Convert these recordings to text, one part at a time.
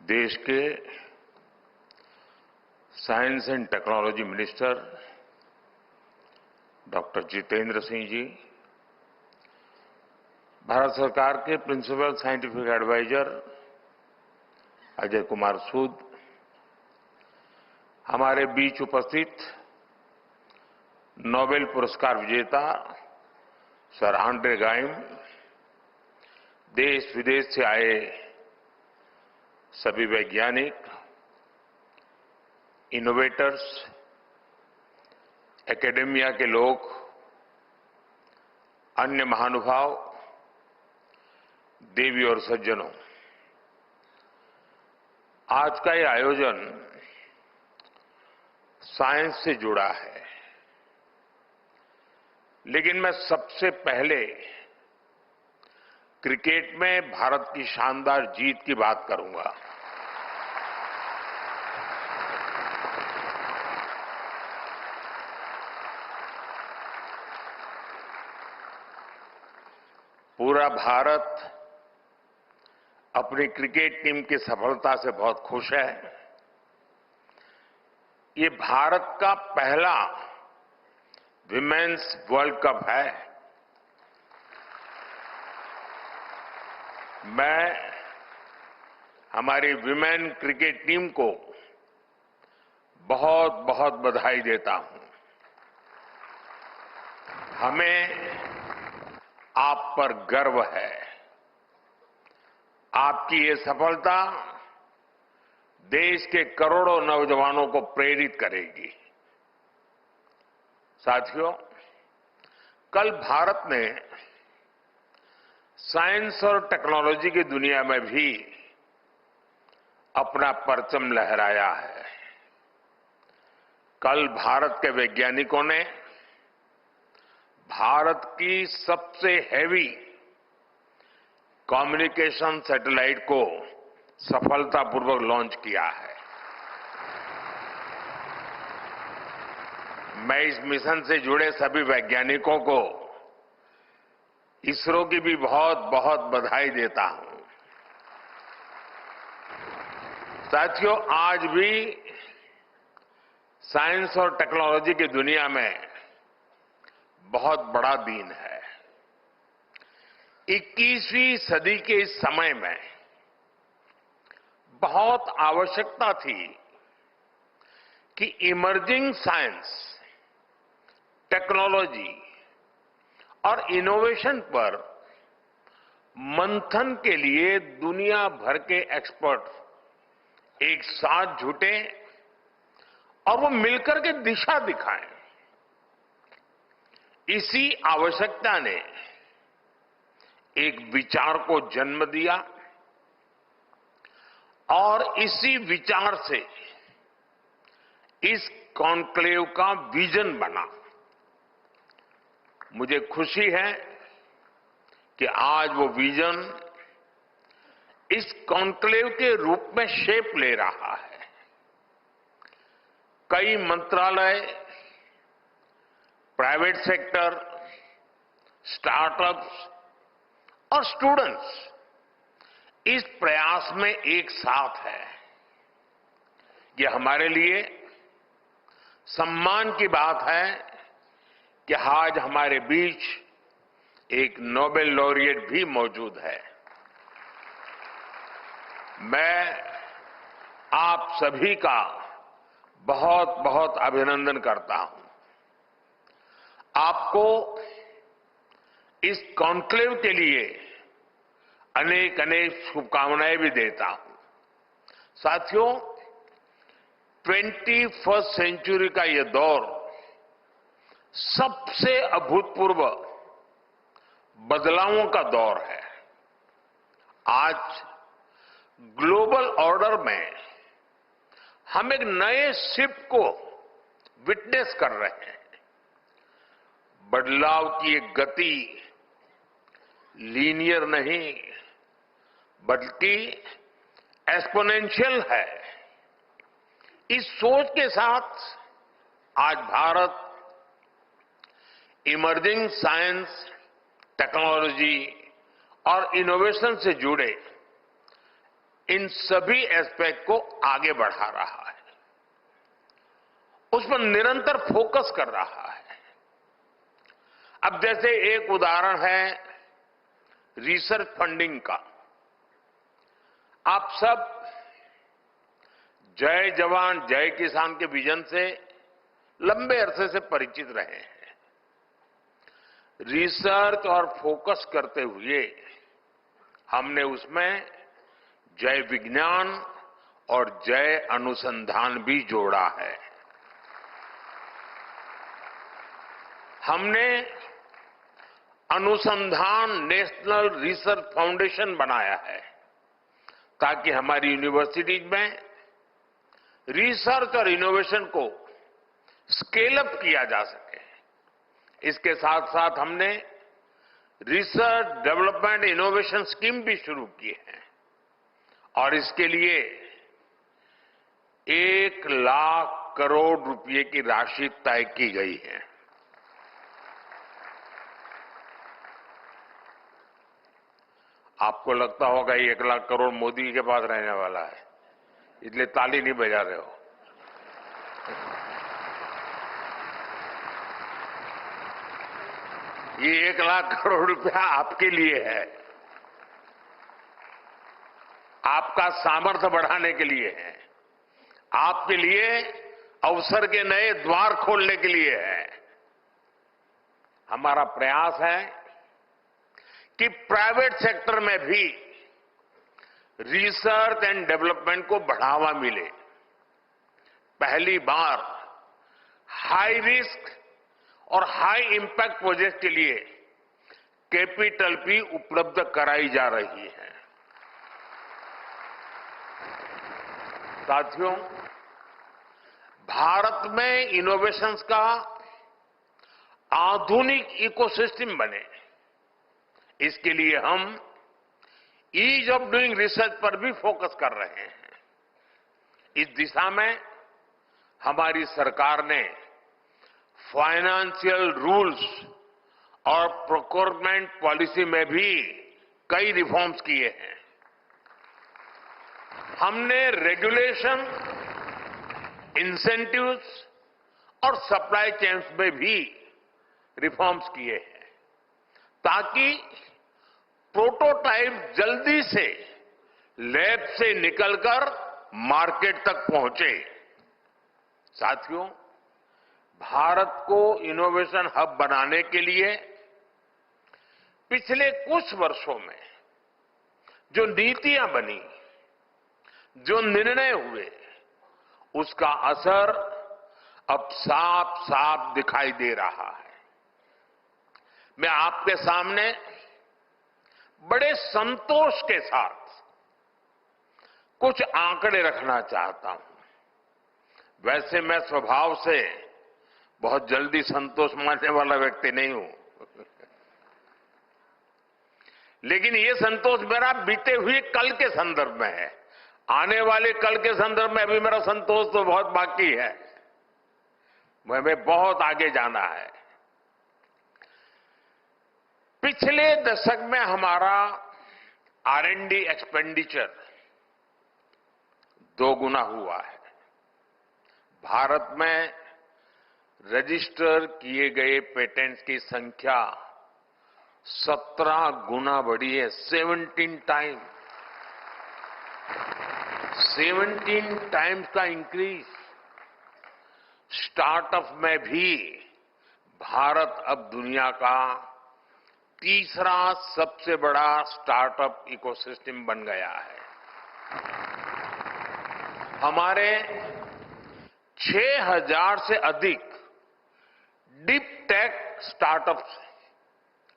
देश के science and technology minister doctor Jitendra Singh ji, Bharat सरकार के principal scientific adviser Ajay Kumar Sood, हमारे बीच उपस्थित नोबेल पुरस्कार विजेता सर आंड्रे गाइम, देश विदेश से आए सभी वैज्ञानिक, इनोवेटर्स, एकेडेमिया के लोग, अन्य महानुभाव, देवी और सज्जनों, आज का ये आयोजन साइंस से जुड़ा है, लेकिन मैं सबसे पहले क्रिकेट में भारत की शानदार जीत की बात करूंगा। पूरा भारत अपनी क्रिकेट टीम की सफलता से बहुत खुश है। ये भारत का पहला विमेन्स वर्ल्ड कप है। मैं हमारी विमेन क्रिकेट टीम को बहुत बहुत बधाई देता हूं। हमें आप पर गर्व है। आपकी ये सफलता देश के करोड़ों नौजवानों को प्रेरित करेगी। साथियों, कल भारत ने साइंस और टेक्नोलॉजी की दुनिया में भी अपना परचम लहराया है। कल भारत के वैज्ञानिकों ने भारत की सबसे हैवी कम्युनिकेशन सैटेलाइट को सफलतापूर्वक लॉन्च किया है। मैं इस मिशन से जुड़े सभी वैज्ञानिकों को इसरो की भी बहुत बहुत बधाई देता हूं। साथियों, आज भी साइंस और टेक्नोलॉजी की दुनिया में बहुत बड़ा दिन है। 21वीं सदी के इस समय में बहुत आवश्यकता थी कि इमर्जिंग साइंस, टेक्नोलॉजी और इनोवेशन पर मंथन के लिए दुनिया भर के एक्सपर्ट एक साथ जुटे और वो मिलकर के दिशा दिखाएं। इसी आवश्यकता ने एक विचार को जन्म दिया और इसी विचार से इस कॉन्क्लेव का विजन बना। मुझे खुशी है कि आज वो विजन इस कॉन्क्लेव के रूप में शेप ले रहा है। कई मंत्रालय, प्राइवेट सेक्टर, स्टार्टअप्स और स्टूडेंट्स इस प्रयास में एक साथ है। ये हमारे लिए सम्मान की बात है कि आज हमारे बीच एक नोबेल लॉरिएट भी मौजूद है। मैं आप सभी का बहुत बहुत अभिनंदन करता हूं। आपको इस कॉन्क्लेव के लिए अनेक अनेक शुभकामनाएं भी देता हूं। साथियों, 21वीं सेंचुरी का यह दौर सबसे अभूतपूर्व बदलावों का दौर है। आज ग्लोबल ऑर्डर में हम एक नए शिफ्ट को विटनेस कर रहे हैं। बदलाव की एक गति लीनियर नहीं बल्कि एक्सपोनेंशियल है। इस सोच के साथ आज भारत इमर्जिंग साइंस, टेक्नोलॉजी और इनोवेशन से जुड़े इन सभी एस्पेक्ट को आगे बढ़ा रहा है, उस पर निरंतर फोकस कर रहा है। अब जैसे एक उदाहरण है रिसर्च फंडिंग का। आप सब जय जवान जय किसान के विजन से लंबे अरसे से परिचित रहे हैं। रिसर्च और फोकस करते हुए हमने उसमें जय विज्ञान और जय अनुसंधान भी जोड़ा है। हमने अनुसंधान नेशनल रिसर्च फाउंडेशन बनाया है ताकि हमारी यूनिवर्सिटीज में रिसर्च और इनोवेशन को स्केल अप किया जा सके। इसके साथ साथ हमने रिसर्च डेवलपमेंट इनोवेशन स्कीम भी शुरू की है और इसके लिए 1,00,000 करोड़ रुपए की राशि तय की गई है। आपको लगता होगा ये 1,00,000 करोड़ मोदी के पास रहने वाला है, इसलिए ताली नहीं बजा रहे हो। ये 1,00,000 करोड़ रुपया आपके लिए है, आपका सामर्थ्य बढ़ाने के लिए है, आपके लिए अवसर के नए द्वार खोलने के लिए है। हमारा प्रयास है कि प्राइवेट सेक्टर में भी रिसर्च एंड डेवलपमेंट को बढ़ावा मिले। पहली बार हाई रिस्क और हाई इंपैक्ट प्रोजेक्ट के लिए कैपिटल भी उपलब्ध कराई जा रही है। साथियों, भारत में इनोवेशंस का आधुनिक इकोसिस्टम बने, इसके लिए हम ईज ऑफ डूइंग रिसर्च पर भी फोकस कर रहे हैं। इस दिशा में हमारी सरकार ने फाइनेंशियल रूल्स और प्रोक्योरमेंट पॉलिसी में भी कई रिफॉर्म्स किए हैं। हमने रेगुलेशन, इंसेंटिव्स और सप्लाई चेन्स में भी रिफॉर्म्स किए हैं ताकि प्रोटोटाइप जल्दी से लैब से निकलकर मार्केट तक पहुंचे। साथियों, भारत को इनोवेशन हब बनाने के लिए पिछले कुछ वर्षों में जो नीतियां बनी, जो निर्णय हुए, उसका असर अब साफ साफ दिखाई दे रहा है। मैं आपके सामने बड़े संतोष के साथ कुछ आंकड़े रखना चाहता हूं। वैसे मैं स्वभाव से बहुत जल्दी संतोष मानने वाला व्यक्ति नहीं हूं, लेकिन ये संतोष मेरा बीते हुए कल के संदर्भ में है। आने वाले कल के संदर्भ में अभी मेरा संतोष तो बहुत बाकी है, हमें बहुत आगे जाना है। पिछले दशक में हमारा R&D एक्सपेंडिचर 2 गुना हुआ है। भारत में रजिस्टर किए गए पेटेंट्स की संख्या 17 गुना बढ़ी है। 17 टाइम्स का इंक्रीज। स्टार्टअप में भी भारत अब दुनिया का तीसरा सबसे बड़ा स्टार्टअप इकोसिस्टम बन गया है। हमारे 6,000 से अधिक डीप टेक स्टार्टअप्स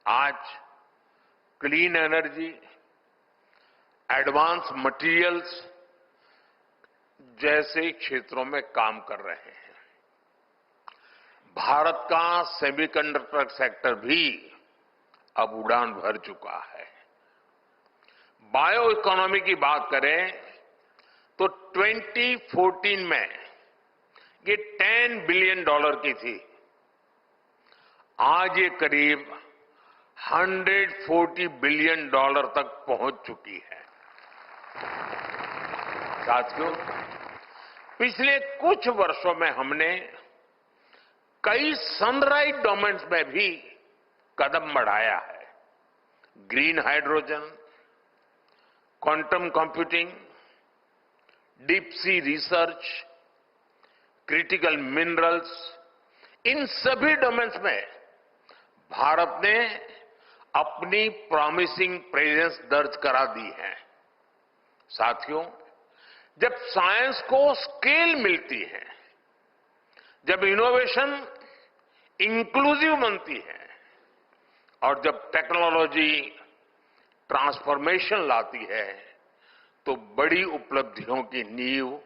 आज क्लीन एनर्जी, एडवांस मटेरियल्स जैसे क्षेत्रों में काम कर रहे हैं। भारत का सेमीकंडक्टर सेक्टर भी अब उड़ान भर चुका है। बायो इकोनॉमी की बात करें तो 2014 में ये $10 बिलियन की थी। आज ये करीब $140 बिलियन तक पहुंच चुकी है। साथियों, पिछले कुछ वर्षों में हमने कई सनराइज डोमेन्स में भी कदम बढ़ाया है। Green hydrogen, quantum computing, deep sea research, critical minerals, इन सभी डोमेन्स में भारत ने अपनी प्रॉमिसिंग प्रेजेंस दर्ज करा दी है। साथियों, जब साइंस को स्केल मिलती है, जब इनोवेशन इंक्लूसिव बनती है और जब टेक्नोलॉजी ट्रांसफॉर्मेशन लाती है, तो बड़ी उपलब्धियों की नींव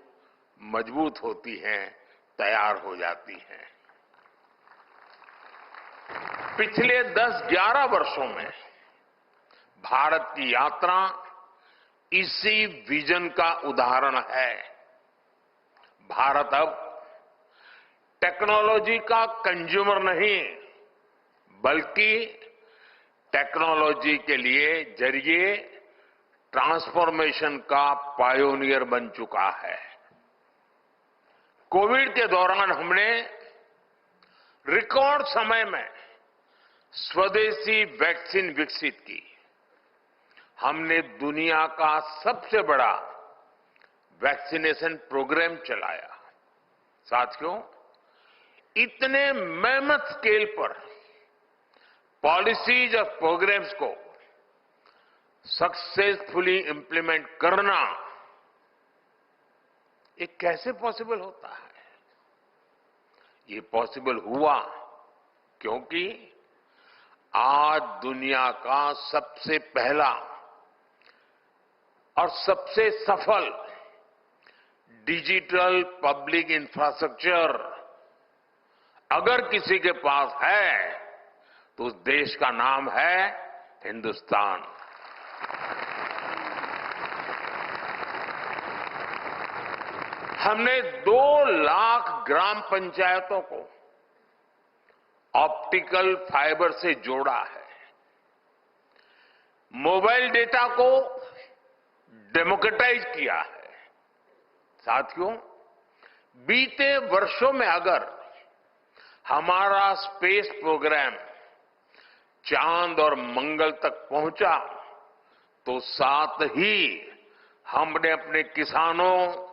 मजबूत होती है, तैयार हो जाती है। पिछले 10-11 वर्षों में भारत की यात्रा इसी विजन का उदाहरण है। भारत अब टेक्नोलॉजी का कंज्यूमर नहीं, बल्कि टेक्नोलॉजी के लिए जरिए ट्रांसफॉर्मेशन का पायोनियर बन चुका है। कोविड के दौरान हमने रिकॉर्ड समय में स्वदेशी वैक्सीन विकसित की। हमने दुनिया का सबसे बड़ा वैक्सीनेशन प्रोग्राम चलाया। साथियों, इतने मेहनत स्केल पर पॉलिसीज और प्रोग्राम्स को सक्सेसफुली इंप्लीमेंट करना, ये कैसे पॉसिबल होता है? ये पॉसिबल हुआ क्योंकि आज दुनिया का सबसे पहला और सबसे सफल डिजिटल पब्लिक इंफ्रास्ट्रक्चर अगर किसी के पास है, तो उस देश का नाम है हिंदुस्तान। हमने 2 लाख ग्राम पंचायतों को ऑप्टिकल फाइबर से जोड़ा है। मोबाइल डेटा को डेमोक्रेटाइज किया है। साथियों, बीते वर्षों में अगर हमारा स्पेस प्रोग्राम चांद और मंगल तक पहुंचा, तो साथ ही हमने अपने किसानों,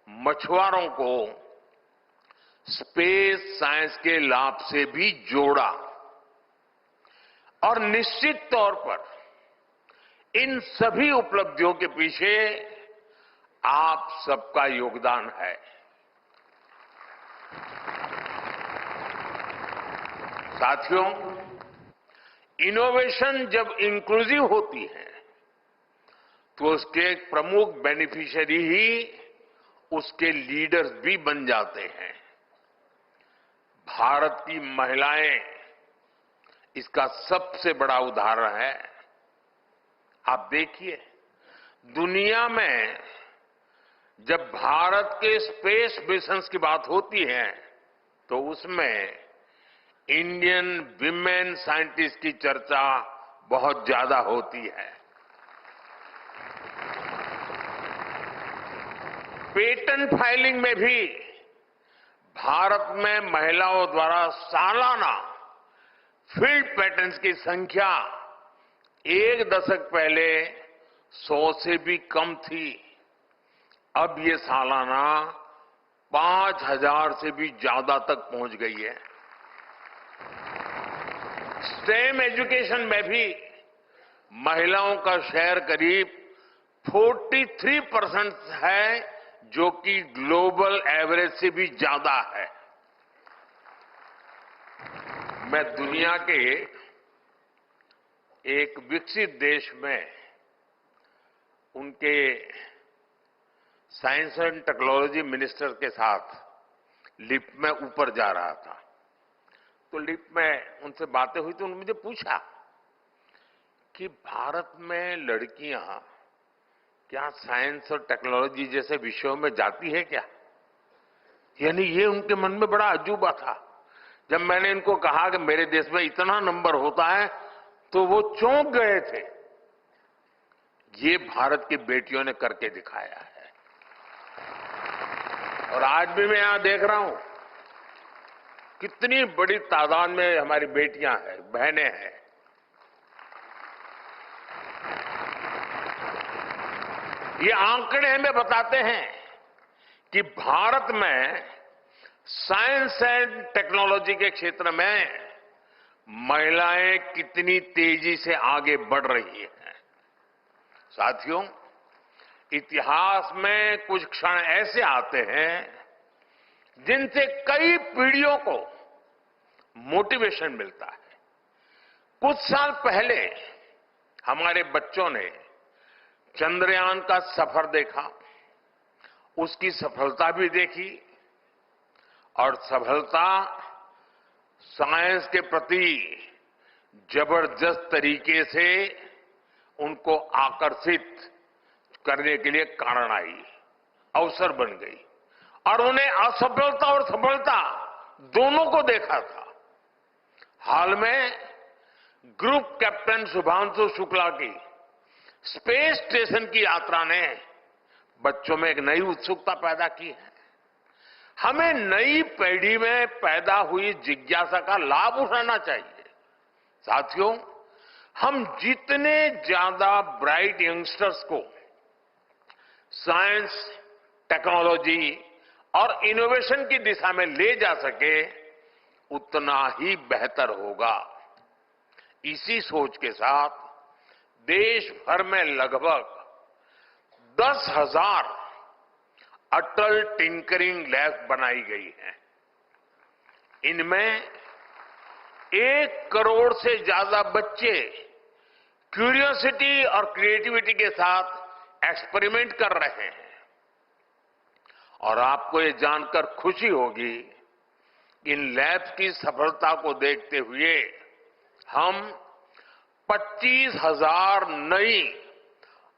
मछुआरों को स्पेस साइंस के लाभ से भी जोड़ा। और निश्चित तौर पर इन सभी उपलब्धियों के पीछे आप सबका योगदान है। साथियों, इनोवेशन जब इंक्लूसिव होती है, तो उसके प्रमुख बेनिफिशियरी ही उसके लीडर्स भी बन जाते हैं। भारत की महिलाएं इसका सबसे बड़ा उदाहरण है। आप देखिए, दुनिया में जब भारत के स्पेस मिशंस की बात होती है, तो उसमें इंडियन विमेन साइंटिस्ट की चर्चा बहुत ज्यादा होती है। पेटेंट फाइलिंग में भी भारत में महिलाओं द्वारा सालाना फील्ड पेटेंट्स की संख्या 1 दशक पहले 100 से भी कम थी। अब ये सालाना 5000 से भी ज्यादा तक पहुंच गई है। स्टेम एजुकेशन में भी महिलाओं का शेयर करीब 43% है, जो कि ग्लोबल एवरेज से भी ज्यादा है। मैं दुनिया के एक विकसित देश में उनके साइंस एंड टेक्नोलॉजी मिनिस्टर के साथ लिफ्ट में ऊपर जा रहा था, तो लिफ्ट में उनसे बातें हुई तो उन्होंने मुझे पूछा कि भारत में लड़कियां क्या साइंस और टेक्नोलॉजी जैसे विषयों में जाती है क्या? यानी ये उनके मन में बड़ा अजूबा था। जब मैंने इनको कहा कि मेरे देश में इतना नंबर होता है, तो वो चौंक गए थे। ये भारत की बेटियों ने करके दिखाया है। और आज भी मैं यहां देख रहा हूं कितनी बड़ी तादाद में हमारी बेटियां हैं, बहनें हैं। ये आंकड़े हमें बताते हैं कि भारत में साइंस एंड टेक्नोलॉजी के क्षेत्र में महिलाएं कितनी तेजी से आगे बढ़ रही हैं। साथियों, इतिहास में कुछ क्षण ऐसे आते हैं जिनसे कई पीढ़ियों को मोटिवेशन मिलता है। कुछ साल पहले हमारे बच्चों ने चंद्रयान का सफर देखा, उसकी सफलता भी देखी और सफलता साइंस के प्रति जबरदस्त तरीके से उनको आकर्षित करने के लिए कारण आई, अवसर बन गई और उन्हें असफलता और सफलता दोनों को देखा था। हाल में ग्रुप कैप्टन शुभांशु शुक्ला की स्पेस स्टेशन की यात्रा ने बच्चों में एक नई उत्सुकता पैदा की है। हमें नई पीढ़ी में पैदा हुई जिज्ञासा का लाभ उठाना चाहिए। साथियों, हम जितने ज्यादा ब्राइट यंगस्टर्स को साइंस, टेक्नोलॉजी और इनोवेशन की दिशा में ले जा सके उतना ही बेहतर होगा। इसी सोच के साथ देश भर में लगभग 10,000 अटल टिंकरिंग लैब बनाई गई हैं। इनमें 1 करोड़ से ज्यादा बच्चे क्यूरियोसिटी और क्रिएटिविटी के साथ एक्सपेरिमेंट कर रहे हैं। और आपको ये जानकर खुशी होगी कि इन लैब्स की सफलता को देखते हुए हम 25,000 नई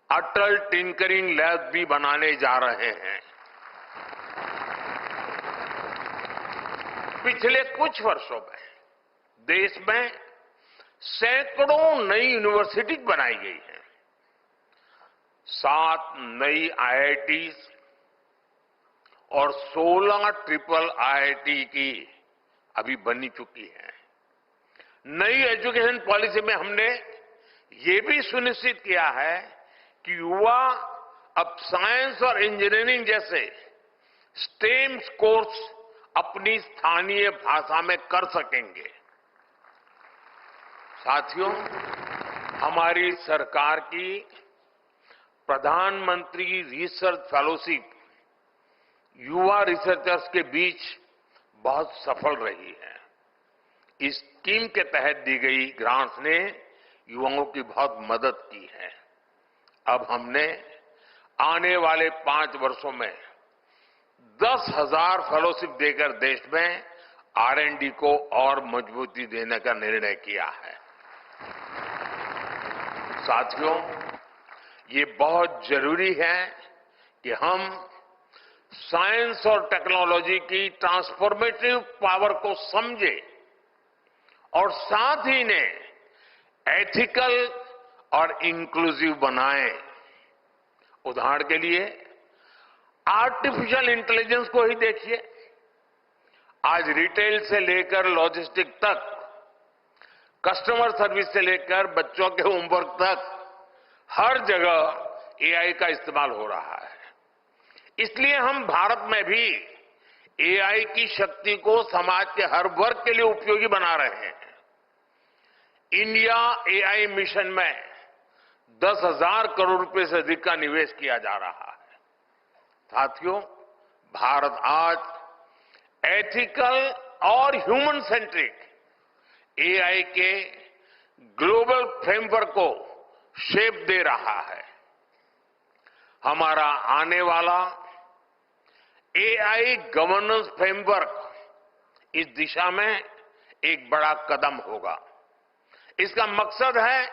अटल टिंकरिंग लैब भी बनाने जा रहे हैं। पिछले कुछ वर्षों में देश में सैकड़ों नई यूनिवर्सिटी बनाई गई हैं। 7 नई आईआईटीज और 16 ट्रिपल आईआईटी की अभी बनी चुकी है। नई एजुकेशन पॉलिसी में हमने ये भी सुनिश्चित किया है कि युवा अब साइंस और इंजीनियरिंग जैसे स्टेम कोर्स अपनी स्थानीय भाषा में कर सकेंगे। साथियों, हमारी सरकार की प्रधानमंत्री रिसर्च फेलोशिप युवा रिसर्चर्स के बीच बहुत सफल रही है। इस स्कीम के तहत दी गई ग्रांट्स ने युवाओं की बहुत मदद की है। अब हमने आने वाले 5 वर्षों में 10,000 फेलोशिप देकर देश में R&D को और मजबूती देने का निर्णय किया है। साथियों, ये बहुत जरूरी है कि हम साइंस और टेक्नोलॉजी की ट्रांसफॉर्मेटिव पावर को समझें और साथ ही इन्हें एथिकल और इंक्लूसिव बनाएं। उदाहरण के लिए आर्टिफिशियल इंटेलिजेंस को ही देखिए। आज रिटेल से लेकर लॉजिस्टिक तक, कस्टमर सर्विस से लेकर बच्चों के होमवर्क तक हर जगह एआई का इस्तेमाल हो रहा है। इसलिए हम भारत में भी एआई की शक्ति को समाज के हर वर्ग के लिए उपयोगी बना रहे हैं। इंडिया एआई मिशन में 10,000 करोड़ रुपए से अधिक का निवेश किया जा रहा है। साथियों, भारत आज एथिकल और ह्यूमन सेंट्रिक एआई के ग्लोबल फ्रेमवर्क को शेप दे रहा है। हमारा आने वाला एआई गवर्नेंस फ्रेमवर्क इस दिशा में एक बड़ा कदम होगा। इसका मकसद है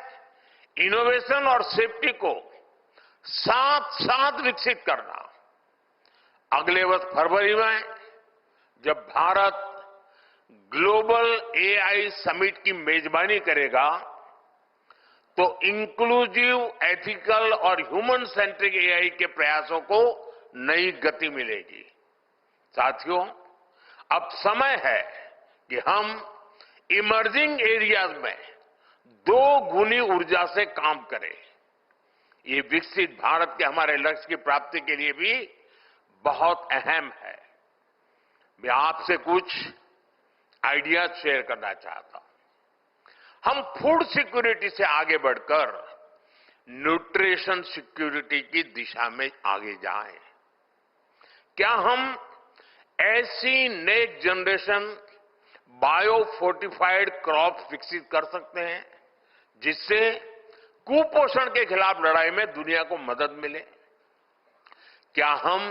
इनोवेशन और सेफ्टी को साथ साथ विकसित करना। अगले वर्ष फरवरी में जब भारत ग्लोबल एआई समिट की मेजबानी करेगा तो इंक्लूसिव, एथिकल और ह्यूमन सेंट्रिक एआई के प्रयासों को नई गति मिलेगी। साथियों, अब समय है कि हम इमर्जिंग एरियाज में 2 गुनी ऊर्जा से काम करें। ये विकसित भारत के हमारे लक्ष्य की प्राप्ति के लिए भी बहुत अहम है। मैं आपसे कुछ आइडियाज शेयर करना चाहता हूं। हम फूड सिक्योरिटी से आगे बढ़कर न्यूट्रिशन सिक्योरिटी की दिशा में आगे जाएं। क्या हम ऐसी next generation bio fortified crop विकसित कर सकते हैं जिससे कुपोषण के खिलाफ लड़ाई में दुनिया को मदद मिले? क्या हम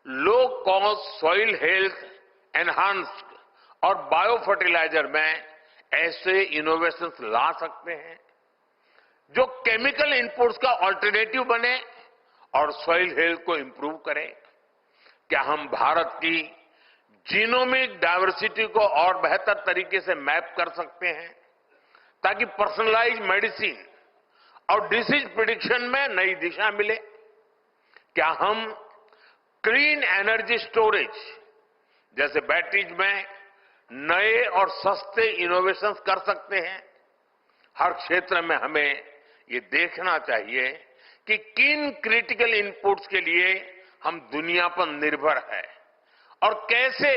low cost soil health enhanced और बायो फर्टिलाइजर में ऐसे इनोवेशंस ला सकते हैं जो केमिकल इनपुट्स का ऑल्टरनेटिव बने और सॉइल हेल्थ को इंप्रूव करें? क्या हम भारत की जीनोमिक डायवर्सिटी को और बेहतर तरीके से मैप कर सकते हैं ताकि पर्सनलाइज्ड मेडिसिन और डिसीज प्रिडिक्शन में नई दिशा मिले? क्या हम क्लीन एनर्जी स्टोरेज जैसे बैटरीज में नए और सस्ते इनोवेशंस कर सकते हैं? हर क्षेत्र में हमें ये देखना चाहिए कि किन क्रिटिकल इनपुट्स के लिए हम दुनिया पर निर्भर है और कैसे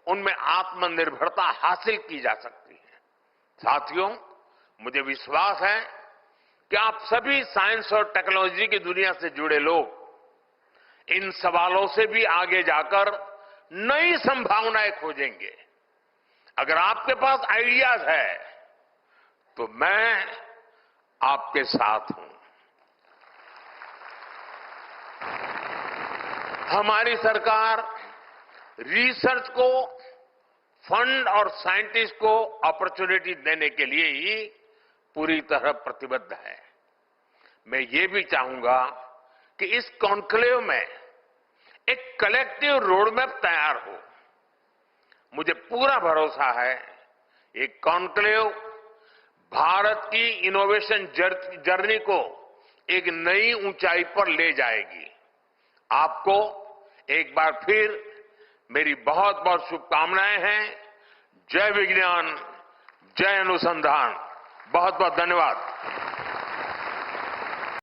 उनमें आत्मनिर्भरता हासिल की जा सकती है। साथियों, मुझे विश्वास है कि आप सभी साइंस और टेक्नोलॉजी की दुनिया से जुड़े लोग इन सवालों से भी आगे जाकर नई संभावनाएं खोजेंगे। अगर आपके पास आइडियाज है तो मैं आपके साथ हूं। हमारी सरकार रिसर्च को फंड और साइंटिस्ट को अपॉर्चुनिटी देने के लिए ही पूरी तरह प्रतिबद्ध है। मैं ये भी चाहूंगा कि इस कॉन्क्लेव में एक कलेक्टिव रोडमैप तैयार हो। मुझे पूरा भरोसा है ये कॉन्क्लेव भारत की इनोवेशन जर्नी को एक नई ऊंचाई पर ले जाएगी। आपको एक बार फिर मेरी बहुत बहुत शुभकामनाएं हैं। जय विज्ञान, जय अनुसंधान। बहुत बहुत धन्यवाद।